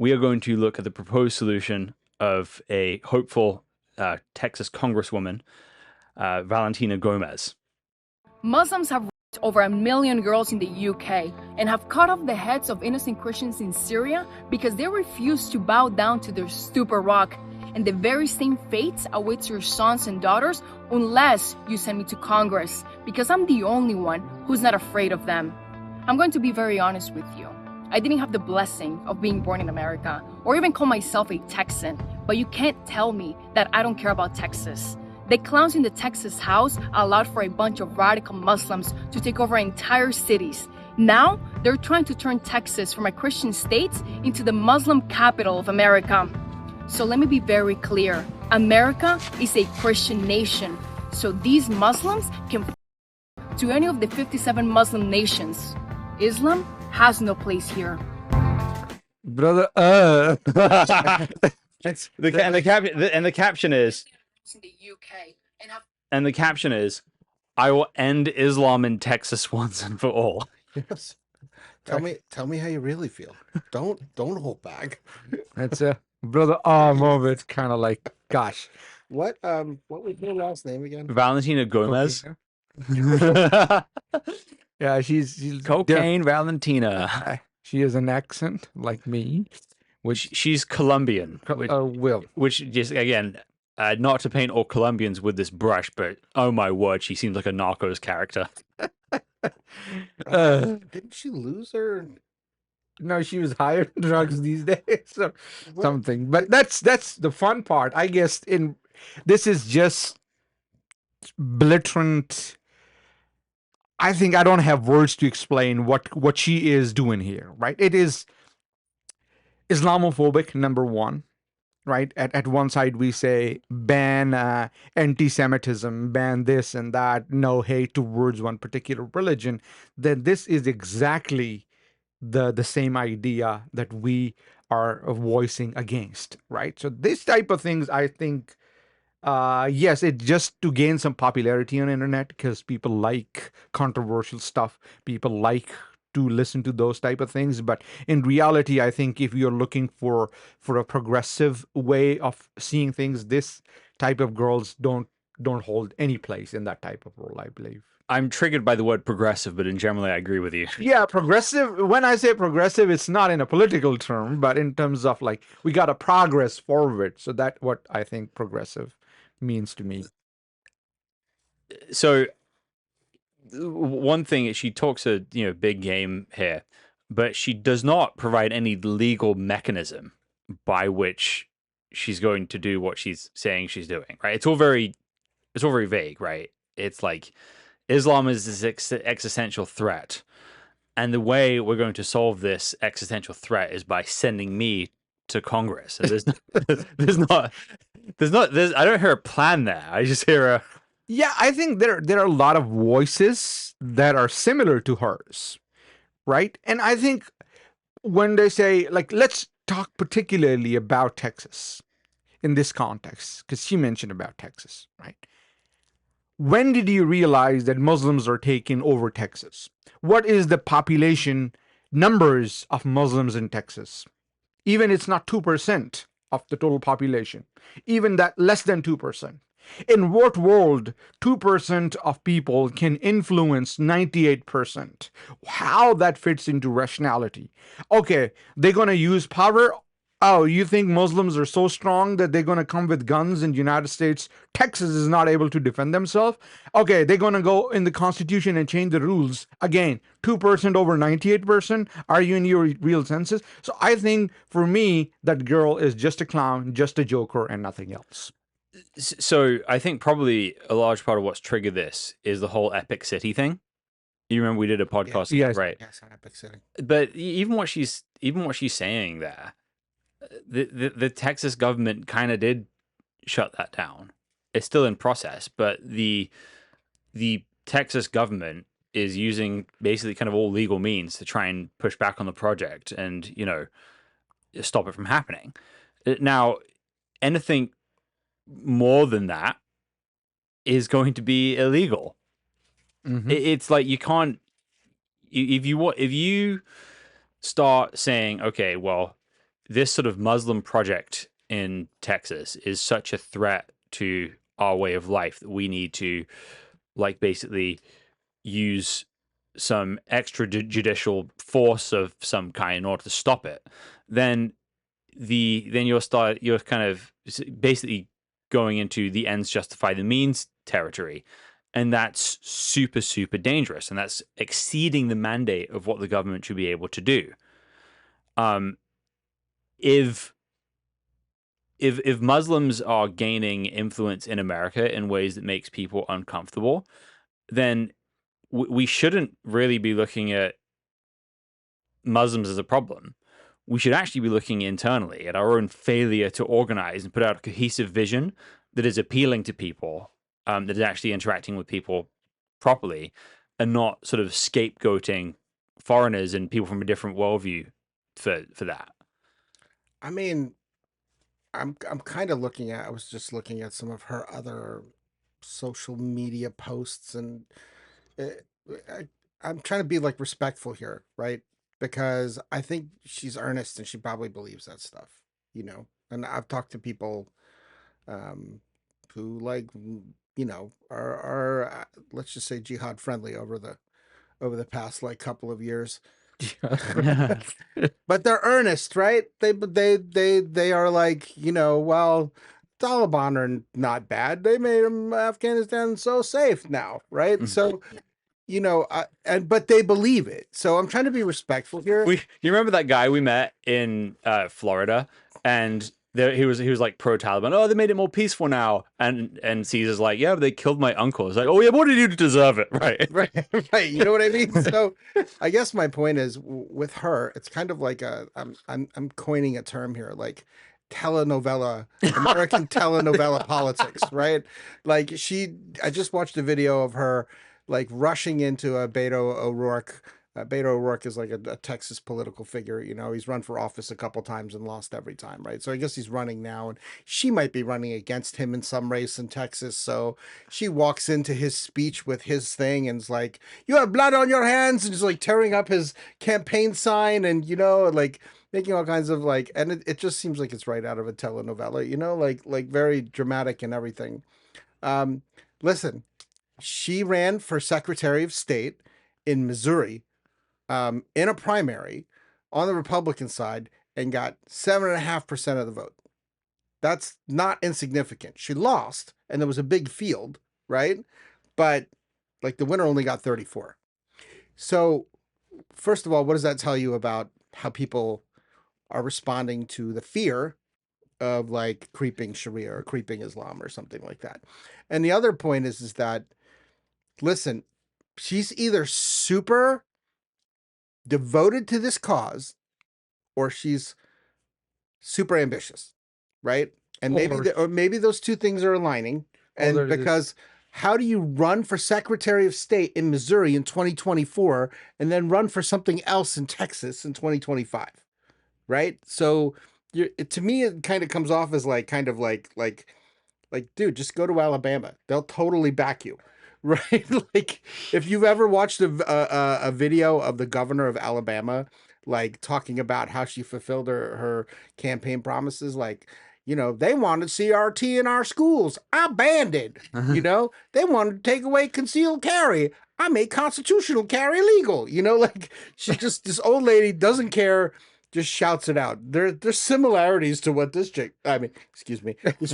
we are going to look at the proposed solution of a hopeful Texas Congresswoman, Valentina Gomez. Muslims have raped over 1 million girls in the UK and have cut off the heads of innocent Christians in Syria because they refuse to bow down to their stupid rock. And the very same fate awaits your sons and daughters unless you send me to Congress, because I'm the only one who's not afraid of them. I'm going to be very honest with you. I didn't have the blessing of being born in America or even call myself a Texan, but you can't tell me that I don't care about Texas. The clowns in the Texas House allowed for a bunch of radical Muslims to take over entire cities. Now, they're trying to turn Texas from a Christian state into the Muslim capital of America. So let me be very clear. America is a Christian nation. So these Muslims can to any of the 57 Muslim nations. Islam has no place here. Brother, The caption is, I will end Islam in Texas once and for all. Yes. Tell me how you really feel. Don't hold back. That's a brother. Moment, kind of like, gosh. What was your last name again? Valentina Gomez. Yeah, she's Cocaine Valentina. She has an accent like me, which she's Colombian. Which just again, not to paint all Colombians with this brush, but oh my word, she seems like a Narcos character. Didn't she lose her? No, she was higher on drugs these days or something. But that's the fun part, I guess. This is just belligerent. I think I don't have words to explain what she is doing here, right? It is Islamophobic, number one, right? At one side, we say ban anti-Semitism, ban this and that, no hate towards one particular religion. Then this is exactly the same idea that we are voicing against, right? So this type of things, I think, yes, it just to gain some popularity on the internet because people like controversial stuff. People like to listen to those type of things. But in reality, I think if you're looking for a progressive way of seeing things, this type of girls don't hold any place in that type of role, I believe. I'm triggered by the word progressive, but in general, I agree with you. Yeah, progressive. When I say progressive, it's not in a political term, but in terms of like we got to progress forward. So that's what I think progressive means to me. So one thing is she talks a big game here, but she does not provide any legal mechanism by which she's going to do what she's saying she's doing, right? It's all very vague, right? It's like Islam is this existential threat, and the way we're going to solve this existential threat is by sending me to Congress. So I don't hear a plan there. I just hear a. Yeah, I think there are a lot of voices that are similar to hers, right? And I think when they say, like, let's talk particularly about Texas in this context, because she mentioned about Texas, right? When did you realize that Muslims are taking over Texas? What is the population numbers of Muslims in Texas? Even it's not 2% of the total population, even that less than 2%. In what world 2% of people can influence 98%? How that fits into rationality? Okay, they're going to use power. Oh, you think Muslims are so strong that they're going to come with guns in the United States? Texas is not able to defend themselves. Okay, they're going to go in the Constitution and change the rules. Again, 2% over 98%. Are you in your real senses? So I think for me, that girl is just a clown, just a joker, and nothing else. So I think probably a large part of what's triggered this is the whole Epic City thing. You remember we did a podcast, yes, right? Yes, Epic City. But even what she's saying there, the Texas government kind of did shut that down. It's still in process, but the Texas government is using basically kind of all legal means to try and push back on the project and stop it from happening. Now, anything more than that is going to be illegal. Mm-hmm. It's like you can't if you start saying, okay, well, this sort of Muslim project in Texas is such a threat to our way of life that we need to, like, basically use some extrajudicial force of some kind in order to stop it, then you're kind of basically going into the ends justify the means territory, and that's super super dangerous, and that's exceeding the mandate of what the government should be able to do. Um, if Muslims are gaining influence in America in ways that makes people uncomfortable, then we shouldn't really be looking at Muslims as a problem. We should actually be looking internally at our own failure to organize and put out a cohesive vision that is appealing to people, that is actually interacting with people properly, and not sort of scapegoating foreigners and people from a different worldview for that. I mean, I'm kind of looking at. I was just looking at some of her other social media posts, and it, I'm trying to be like respectful here, right? Because I think she's earnest and she probably believes that stuff, you know. And I've talked to people um, who like are let's just say jihad friendly over the past like couple of years. But they're earnest, right? They are like, well, Taliban are not bad. They made Afghanistan so safe now, right? So, but they believe it. So I'm trying to be respectful here. You remember that guy we met in Florida, and he was like pro Taliban. Oh, they made it more peaceful now, and Caesar's like, yeah, but they killed my uncle. It's like, oh yeah, what did you do to deserve it, right? Right. You know what I mean? So I guess my point is with her, it's kind of like I'm coining a term here, like telenovela, American telenovela politics, right? Like I just watched a video of her like rushing into a Beto O'Rourke. Beto O'Rourke is like a Texas political figure. He's run for office a couple times and lost every time, right? So I guess he's running now, and she might be running against him in some race in Texas. So she walks into his speech with his thing and is like, "You have blood on your hands," and just like tearing up his campaign sign, and like making all kinds of like, and it just seems like it's right out of a telenovela, like very dramatic and everything. Listen, she ran for Secretary of State in Missouri in a primary on the Republican side and got 7.5% of the vote. That's not insignificant. She lost, and there was a big field, right? But like the winner only got 34. So, first of all, what does that tell you about how people are responding to the fear of like creeping Sharia or creeping Islam or something like that? And the other point is that, listen, she's either super devoted to this cause or she's super ambitious, right? And maybe those two things are aligning. And because how do you run for Secretary of State in Missouri in 2024 and then run for something else in Texas in 2025, right? So to me, it kind of comes off as like kind of like, dude, just go to Alabama. They'll totally back you. Right? Like if you've ever watched a video of the governor of Alabama, like talking about how she fulfilled her campaign promises, like, they wanted CRT in our schools. I banned it. They wanted to take away concealed carry. I made constitutional carry legal. Like she just, this old lady doesn't care, just shouts it out. There's similarities to what this this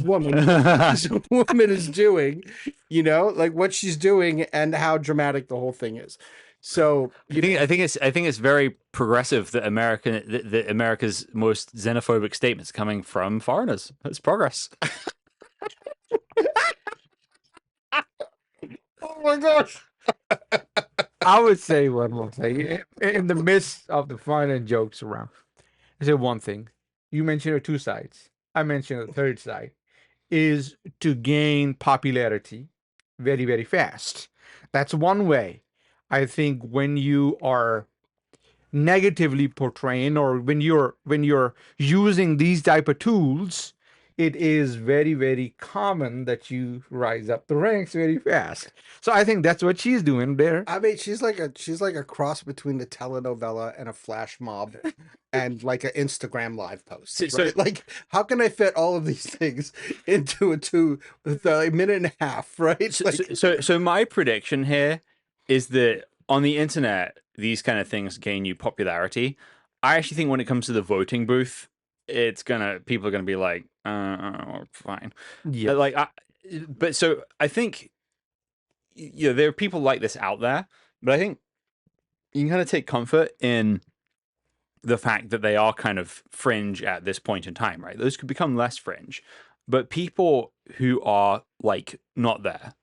woman is doing, like what she's doing and how dramatic the whole thing is. So I think it's very progressive that America's most xenophobic statements coming from foreigners. That's progress. Oh my gosh. I would say one more thing. In the midst of the fun and jokes around, I said one thing. You mentioned the two sides. I mentioned the third side is to gain popularity very, very fast. That's one way. I think when you are negatively portraying or when you're using these type of tools, it is very, very common that you rise up the ranks very fast. So I think that's what she's doing there. I mean, she's like a cross between the telenovela and a flash mob, and like an Instagram live post, So, right? Like, how can I fit all of these things into a minute and a half, right? so my prediction here is that on the internet, these kind of things gain you popularity. I actually think when it comes to the voting booth, people are gonna be like, fine. Yes. But so I think there are people like this out there, but I think you can kind of take comfort in the fact that they are kind of fringe at this point in time, right? Those could become less fringe, but people who are like not there,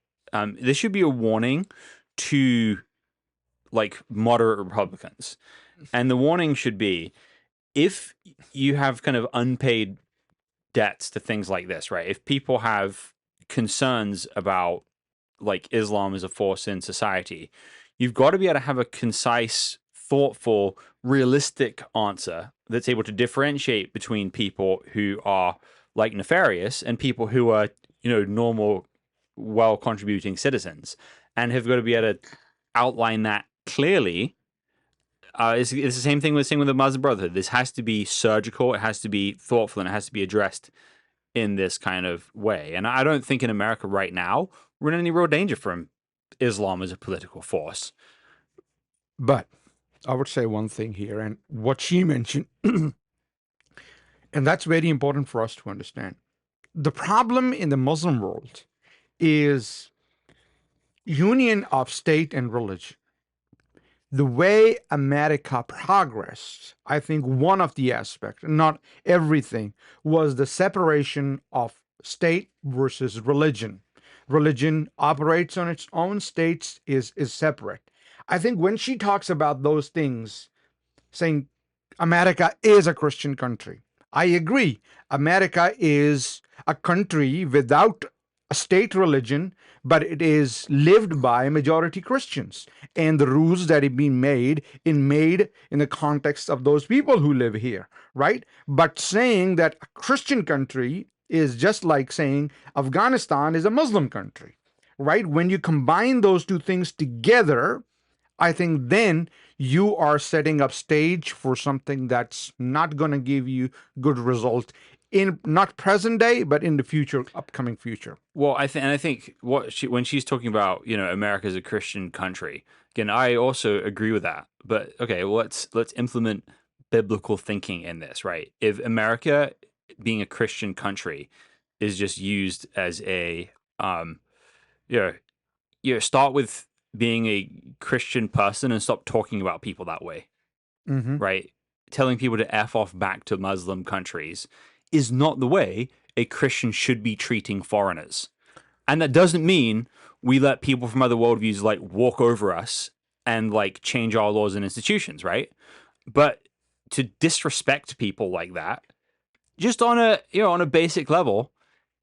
this should be a warning to like moderate Republicans, and the warning should be if you have kind of unpaid debts to things like this, right? If people have concerns about like Islam as a force in society, you've got to be able to have a concise, thoughtful, realistic answer that's able to differentiate between people who are like nefarious and people who are, normal, well contributing citizens, and have got to be able to outline that clearly. It's the same thing with the Muslim Brotherhood. This has to be surgical, it has to be thoughtful, and it has to be addressed in this kind of way. And I don't think in America right now we're in any real danger from Islam as a political force. But I would say one thing here, and what she mentioned, and that's very important for us to understand. The problem in the Muslim world is union of state and religion. The way America progressed, I think one of the aspects, not everything, was the separation of state versus religion. Religion operates on its own, states is separate. I think when she talks about those things, saying America is a Christian country, I agree. America is a country without a state religion, but it is lived by majority Christians. And the rules that have been made in the context of those people who live here, right? But saying that a Christian country is just like saying Afghanistan is a Muslim country, right? When you combine those two things together, I think then you are setting up stage for something that's not going to give you good result in not present day, but in the future, upcoming future. Well, I think when she's talking about America as a Christian country, again, I also agree with that. But okay, well, let's implement biblical thinking in this, right? If America being a Christian country is just used as a start with being a Christian person and stop talking about people that way, right? Telling people to F off back to Muslim countries is not the way a Christian should be treating foreigners. And that doesn't mean we let people from other worldviews like walk over us and like change our laws and institutions, right? But to disrespect people like that, just on a basic level,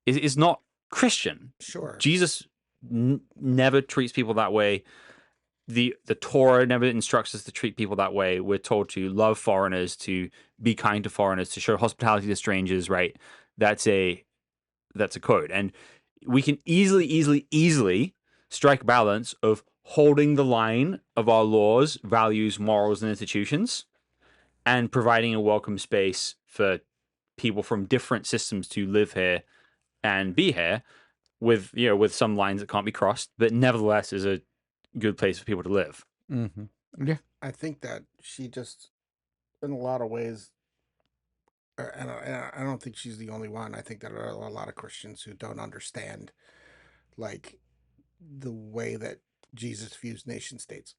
is not Christian. Sure. Jesus never treats people that way. The Torah never instructs us to treat people that way. We're told to love foreigners, to be kind to foreigners, to show hospitality to strangers, right? That's a code. And we can easily strike balance of holding the line of our laws, values, morals, and institutions, and providing a welcome space for people from different systems to live here and be here with some lines that can't be crossed, but nevertheless is a good place for people to live. Yeah. I think that she just, in a lot of ways, and I don't think she's the only one. I think that there are a lot of Christians who don't understand, like, the way that Jesus views nation states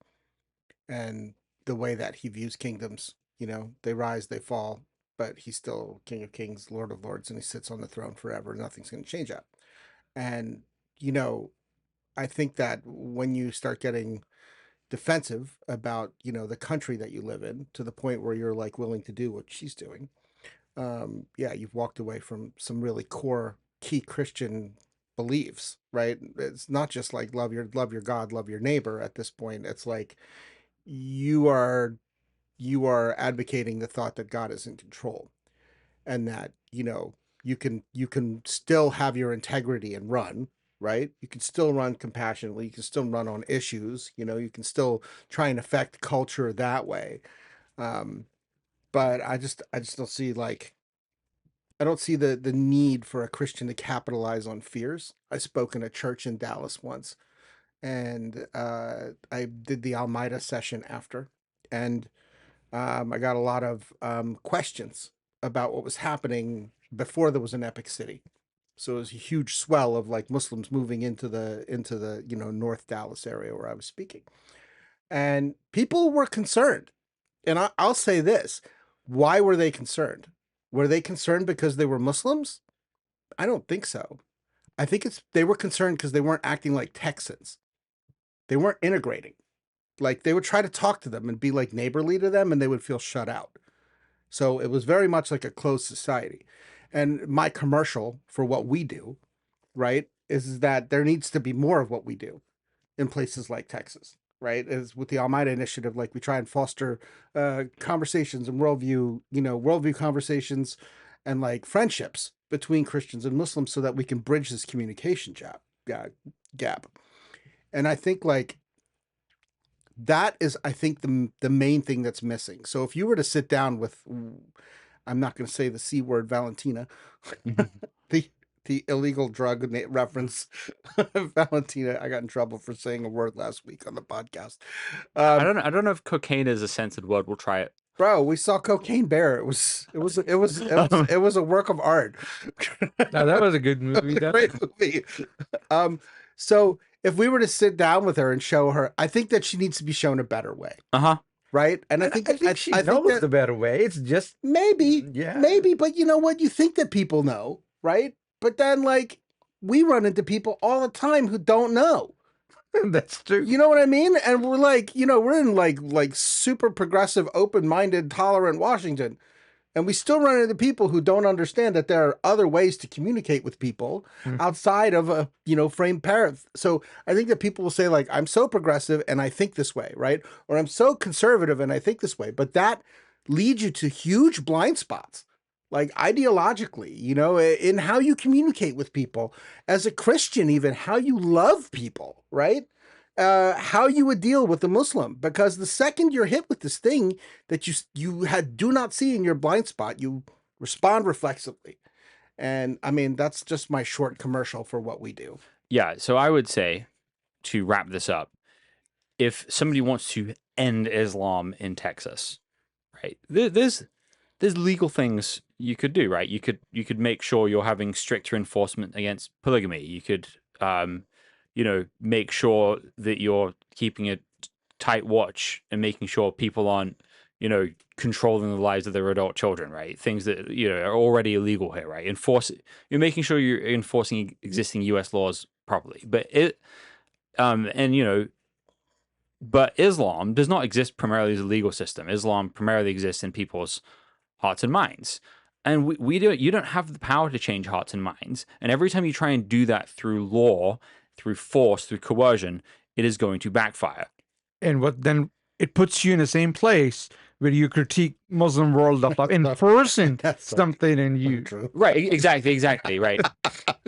and the way that he views kingdoms. They rise, they fall, but he's still King of Kings, Lord of Lords, and he sits on the throne forever. Nothing's going to change that. And, I think that when you start getting defensive about, the country that you live in to the point where you're like willing to do what she's doing, yeah, you've walked away from some really core key Christian beliefs, right? It's not just like love your God, love your neighbor. At this point, it's like you are advocating the thought that God is in control, and that you can still have your integrity and run, right? You can still run compassionately, you can still run on issues, you can still try and affect culture that way. But I just don't see like I don't see the need for a Christian to capitalize on fears. I spoke in a church in Dallas once, and I did the Almeida session after, and I got a lot of questions about what was happening before there was an epic city. So it was a huge swell of like Muslims moving into the North Dallas area where I was speaking, and people were concerned. And I'll say this: why were they concerned? Were they concerned because they were Muslims? I don't think so. I think they were concerned because they weren't acting like Texans. They weren't integrating. Like they would try to talk to them and be like neighborly to them, and they would feel shut out. So it was very much like a closed society. And my commercial for what we do, right, is that there needs to be more of what we do in places like Texas, right? Is with the Almeida Initiative, like we try and foster conversations and worldview conversations and like friendships between Christians and Muslims so that we can bridge this communication gap. And I think like that is, I think, the main thing that's missing. So if you were to sit down with, I'm not going to say the C word, Valentina, the illegal drug reference, Valentina. I got in trouble for saying a word last week on the podcast. I don't know if cocaine is a censored word. We'll try it. Bro, we saw Cocaine Bear. It was a work of art. No, that was a good movie. It was a great movie. So if we were to sit down with her and show her, I think that she needs to be shown a better way. Right? And I think she knows the better way. It's just maybe, yeah, maybe, but you know what? You think that people know, right? But then like we run into people all the time who don't know. that's true. You know what I mean? And we're like, we're in like super progressive, open-minded, tolerant Washington. And we still run into people who don't understand that there are other ways to communicate with people outside of a, framed path. So I think that people will say like, I'm so progressive and I think this way, right? Or I'm so conservative and I think this way. But that leads you to huge blind spots, like ideologically, in how you communicate with people as a Christian, even how you love people, right? How you would deal with a Muslim, because the second you're hit with this thing that you do not see in your blind spot, you respond reflexively. And I mean, that's just my short commercial for what we do. Yeah. So I would say, to wrap this up, if somebody wants to end Islam in Texas, right, there's legal things you could do, right? You could make sure you're having stricter enforcement against polygamy. You could make sure that you're keeping a tight watch and making sure people aren't, controlling the lives of their adult children, right? Things that, are already illegal here, right? You're making sure you're enforcing existing US laws properly. But but Islam does not exist primarily as a legal system. Islam primarily exists in people's hearts and minds. And you don't have the power to change hearts and minds. And every time you try and do that through law, through force, through coercion, it is going to backfire. And what then it puts you in the same place where you critique Muslim world of enforcing something in you. True. Right, exactly, right.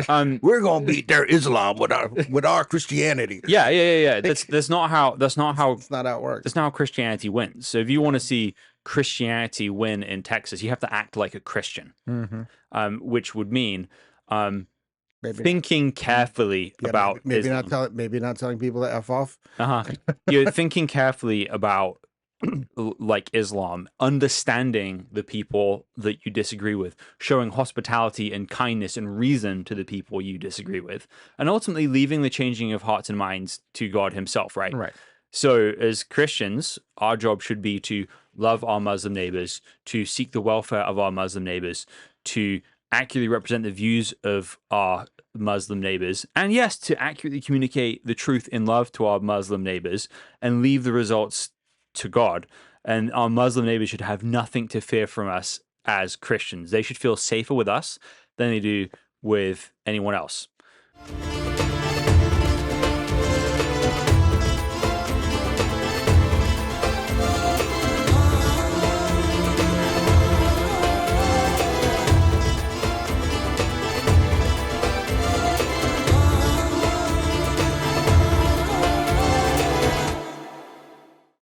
We're gonna beat their Islam with our Christianity. Yeah. That's not how It's not how it works. That's not how Christianity wins. So if you want to see Christianity win in Texas, you have to act like a Christian, which would mean thinking carefully about maybe Islam. not telling people to F off. You're thinking carefully about like Islam, understanding the people that you disagree with, showing hospitality and kindness and reason to the people you disagree with, and ultimately leaving the changing of hearts and minds to God himself, right? Right. So as Christians, our job should be to love our Muslim neighbors, to seek the welfare of our Muslim neighbors, to accurately represent the views of our Muslim neighbors, and yes, to accurately communicate the truth in love to our Muslim neighbors and leave the results to God. And our Muslim neighbors should have nothing to fear from us as Christians. They should feel safer with us than they do with anyone else.